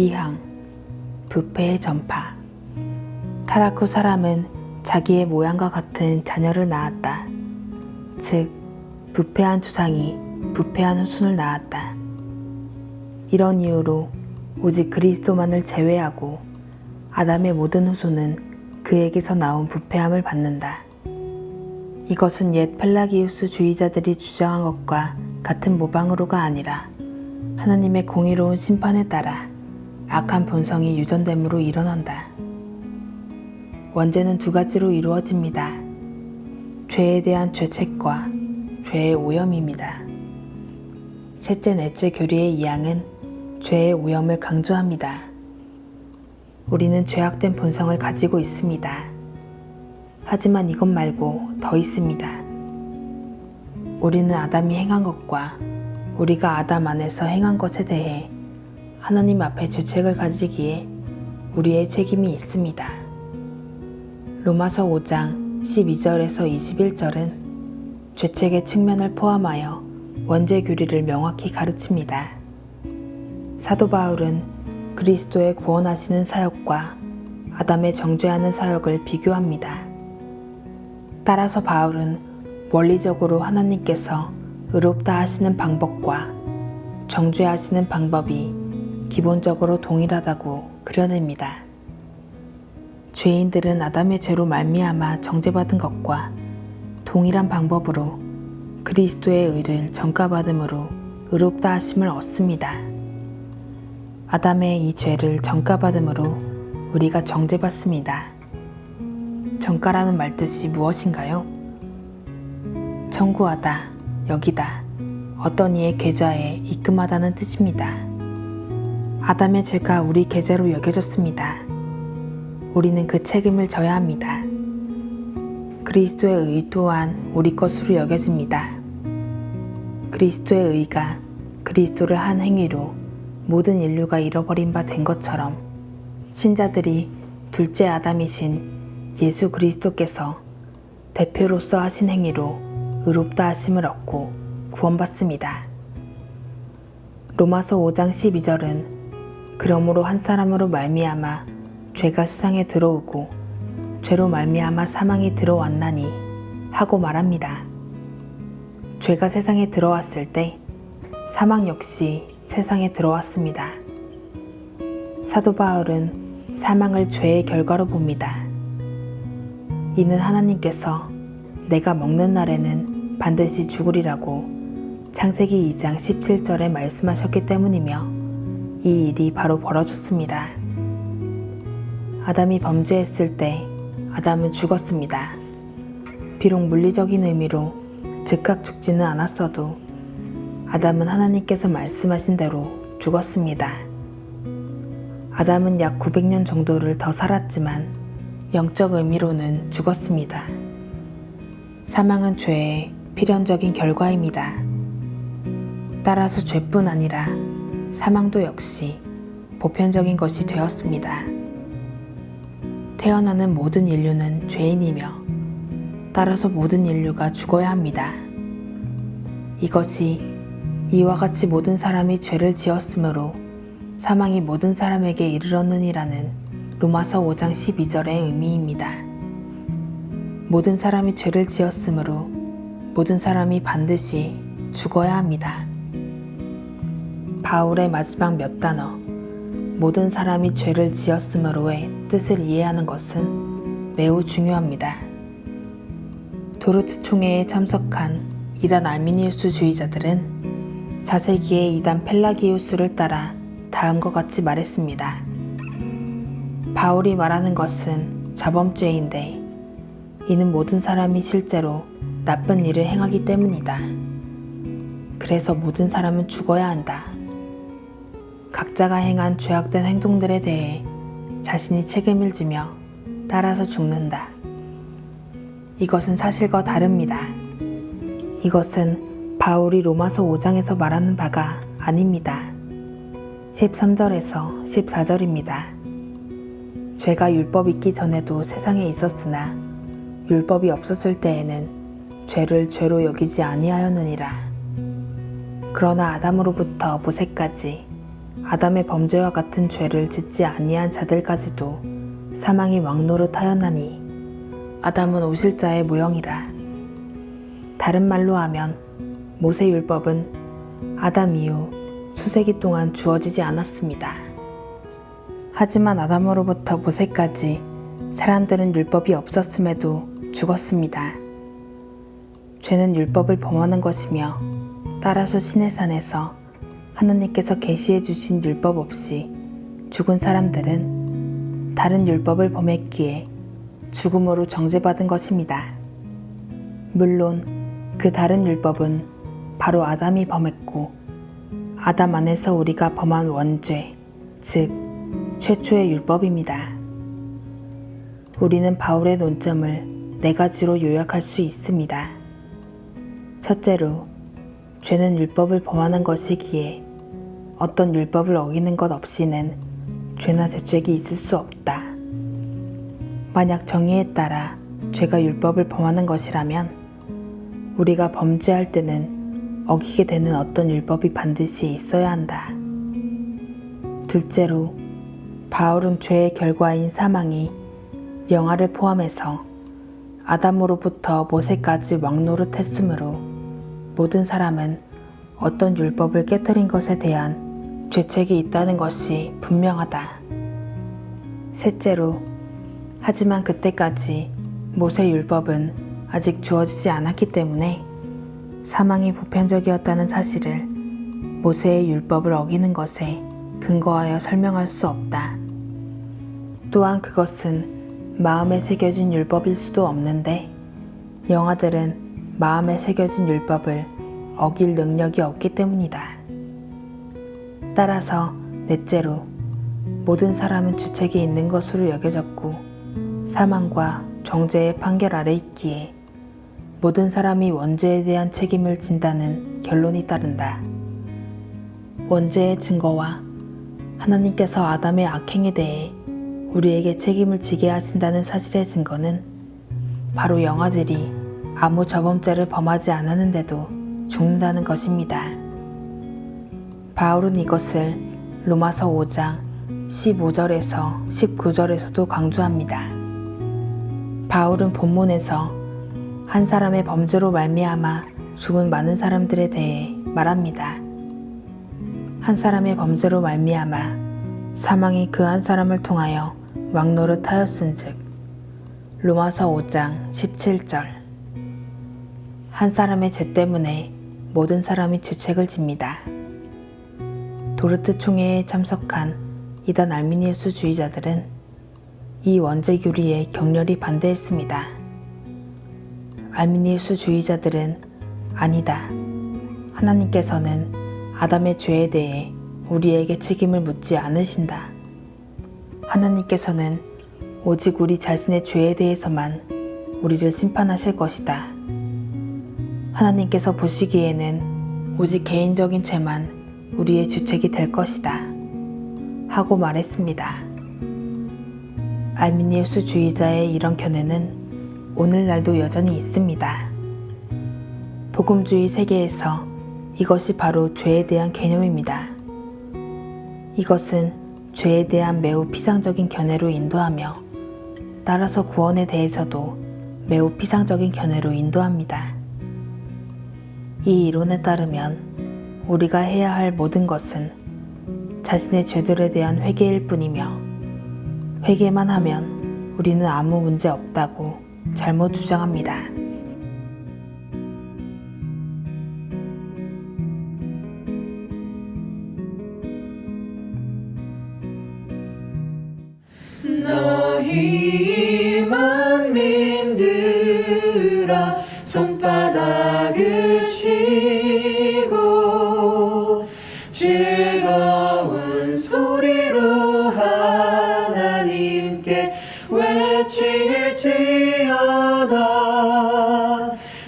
이항, 부패의 전파. 타락 후 사람은 자기의 모양과 같은 자녀를 낳았다. 즉, 부패한 조상이 부패한 후손을 낳았다. 이런 이유로 오직 그리스도만을 제외하고 아담의 모든 후손은 그에게서 나온 부패함을 받는다. 이것은 옛 펠라기우스 주의자들이 주장한 것과 같은 모방으로가 아니라 하나님의 공의로운 심판에 따라 악한 본성이 유전됨으로 일어난다. 원죄는 두 가지로 이루어집니다. 죄에 대한 죄책과 죄의 오염입니다. 셋째, 넷째 교리의 이항은 죄의 오염을 강조합니다. 우리는 죄악된 본성을 가지고 있습니다. 하지만 이것 말고 더 있습니다. 우리는 아담이 행한 것과 우리가 아담 안에서 행한 것에 대해 하나님 앞에 죄책을 가지기에 우리의 책임이 있습니다. 로마서 5장 12절에서 21절은 죄책의 측면을 포함하여 원죄 교리를 명확히 가르칩니다. 사도 바울은 그리스도의 구원하시는 사역과 아담의 정죄하는 사역을 비교합니다. 따라서 바울은 원리적으로 하나님께서 의롭다 하시는 방법과 정죄하시는 방법이 기본적으로 동일하다고 그려냅니다. 죄인들은 아담의 죄로 말미암아 정죄받은 것과 동일한 방법으로 그리스도의 의를 전가받음으로 의롭다 하심을 얻습니다. 아담의 이 죄를 전가받음으로 우리가 정죄받습니다. 전가라는 말 뜻이 무엇인가요? 청구하다, 여기다, 어떤 이의 계좌에 입금하다는 뜻입니다. 아담의 죄가 우리 계좌로 여겨졌습니다. 우리는 그 책임을 져야 합니다. 그리스도의 의 또한 우리 것으로 여겨집니다. 그리스도의 의가 그리스도를 한 행위로 모든 인류가 잃어버린 바 된 것처럼 신자들이 둘째 아담이신 예수 그리스도께서 대표로서 하신 행위로 의롭다 하심을 얻고 구원받습니다. 로마서 5장 12절은 그러므로 한 사람으로 말미암아 죄가 세상에 들어오고 죄로 말미암아 사망이 들어왔나니 하고 말합니다. 죄가 세상에 들어왔을 때 사망 역시 세상에 들어왔습니다. 사도 바울은 사망을 죄의 결과로 봅니다. 이는 하나님께서 내가 먹는 날에는 반드시 죽으리라고 창세기 2장 17절에 말씀하셨기 때문이며 이 일이 바로 벌어졌습니다. 아담이 범죄했을 때 아담은 죽었습니다. 비록 물리적인 의미로 즉각 죽지는 않았어도 아담은 하나님께서 말씀하신 대로 죽었습니다. 아담은 약 900년 정도를 더 살았지만 영적 의미로는 죽었습니다. 사망은 죄의 필연적인 결과입니다. 따라서 죄뿐 아니라 사망도 역시 보편적인 것이 되었습니다. 태어나는 모든 인류는 죄인이며 따라서 모든 인류가 죽어야 합니다. 이것이 이와 같이 모든 사람이 죄를 지었으므로 사망이 모든 사람에게 이르렀느니라는 로마서 5장 12절의 의미입니다. 모든 사람이 죄를 지었으므로 모든 사람이 반드시 죽어야 합니다. 바울의 마지막 몇 단어, 모든 사람이 죄를 지었으므로의 뜻을 이해하는 것은 매우 중요합니다. 도르트 총회에 참석한 이단 알미니우스주의자들은 4세기의 이단 펠라기우스를 따라 다음과 같이 말했습니다. 바울이 말하는 것은 자범죄인데 이는 모든 사람이 실제로 나쁜 일을 행하기 때문이다. 그래서 모든 사람은 죽어야 한다. 각자가 행한 죄악된 행동들에 대해 자신이 책임을 지며 따라서 죽는다. 이것은 사실과 다릅니다. 이것은 바울이 로마서 5장에서 말하는 바가 아닙니다. 13절에서 14절입니다. 죄가 율법 있기 전에도 세상에 있었으나 율법이 없었을 때에는 죄를 죄로 여기지 아니하였느니라. 그러나 아담으로부터 모세까지 아담의 범죄와 같은 죄를 짓지 아니한 자들까지도 사망이 왕노릇하였나니 아담은 오실자의 모형이라. 다른 말로 하면 모세 율법은 아담 이후 수세기 동안 주어지지 않았습니다. 하지만 아담으로부터 모세까지 사람들은 율법이 없었음에도 죽었습니다. 죄는 율법을 범하는 것이며 따라서 시내산에서 하나님께서 계시해 주신 율법 없이 죽은 사람들은 다른 율법을 범했기에 죽음으로 정죄받은 것입니다. 물론 그 다른 율법은 바로 아담이 범했고 아담 안에서 우리가 범한 원죄, 즉 최초의 율법입니다. 우리는 바울의 논점을 4가지로 요약할 수 있습니다. 첫째로, 죄는 율법을 범하는 것이기에 어떤 율법을 어기는 것 없이는 죄나 죄책이 있을 수 없다. 만약 정의에 따라 죄가 율법을 범하는 것이라면 우리가 범죄할 때는 어기게 되는 어떤 율법이 반드시 있어야 한다. 둘째로, 바울은 죄의 결과인 사망이 영아를 포함해서 아담으로부터 모세까지 왕노릇했으므로 모든 사람은 어떤 율법을 깨뜨린 것에 대한 죄책이 있다는 것이 분명하다. 셋째로, 하지만 그때까지 모세 율법은 아직 주어지지 않았기 때문에 사망이 보편적이었다는 사실을 모세의 율법을 어기는 것에 근거하여 설명할 수 없다. 또한 그것은 마음에 새겨진 율법일 수도 없는데 영아들은 마음에 새겨진 율법을 어길 능력이 없기 때문이다. 따라서 넷째로, 모든 사람은 주책이 있는 것으로 여겨졌고 사망과 정죄의 판결 아래 있기에 모든 사람이 원죄에 대한 책임을 진다는 결론이 따른다. 원죄의 증거와 하나님께서 아담의 악행에 대해 우리에게 책임을 지게 하신다는 사실의 증거는 바로 영아들이 아무 저범죄를 범하지 않았는데도 죽는다는 것입니다. 바울은 이것을 로마서 5장 15절에서 19절에서도 강조합니다. 바울은 본문에서 한 사람의 범죄로 말미암아 죽은 많은 사람들에 대해 말합니다. 한 사람의 범죄로 말미암아 사망이 그 한 사람을 통하여 왕노릇하였은즉 로마서 5장 17절. 한 사람의 죄 때문에 모든 사람이 죄책을 집니다. 도르트 총회에 참석한 이단 알미니우스주의자들은 이 원죄 교리에 격렬히 반대했습니다. 알미니우스주의자들은 아니다. 하나님께서는 아담의 죄에 대해 우리에게 책임을 묻지 않으신다. 하나님께서는 오직 우리 자신의 죄에 대해서만 우리를 심판하실 것이다. 하나님께서 보시기에는 오직 개인적인 죄만 우리의 주책이 될 것이다. 하고 말했습니다. 알미니우스주의자의 이런 견해는 오늘날도 여전히 있습니다. 복음주의 세계에서 이것이 바로 죄에 대한 개념입니다. 이것은 죄에 대한 매우 피상적인 견해로 인도하며 따라서 구원에 대해서도 매우 피상적인 견해로 인도합니다. 이 이론에 따르면 우리가 해야 할 모든 것은 자신의 죄들에 대한 회개일 뿐이며 회개만 하면 우리는 아무 문제 없다고 잘못 주장합니다. 너희 만민들아 손바닥을 치고 즐거운 소리로 하나님께 외치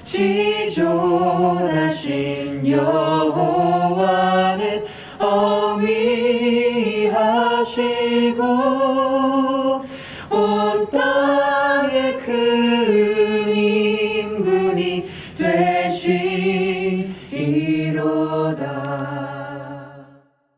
지존하신 여호와는 어미하시고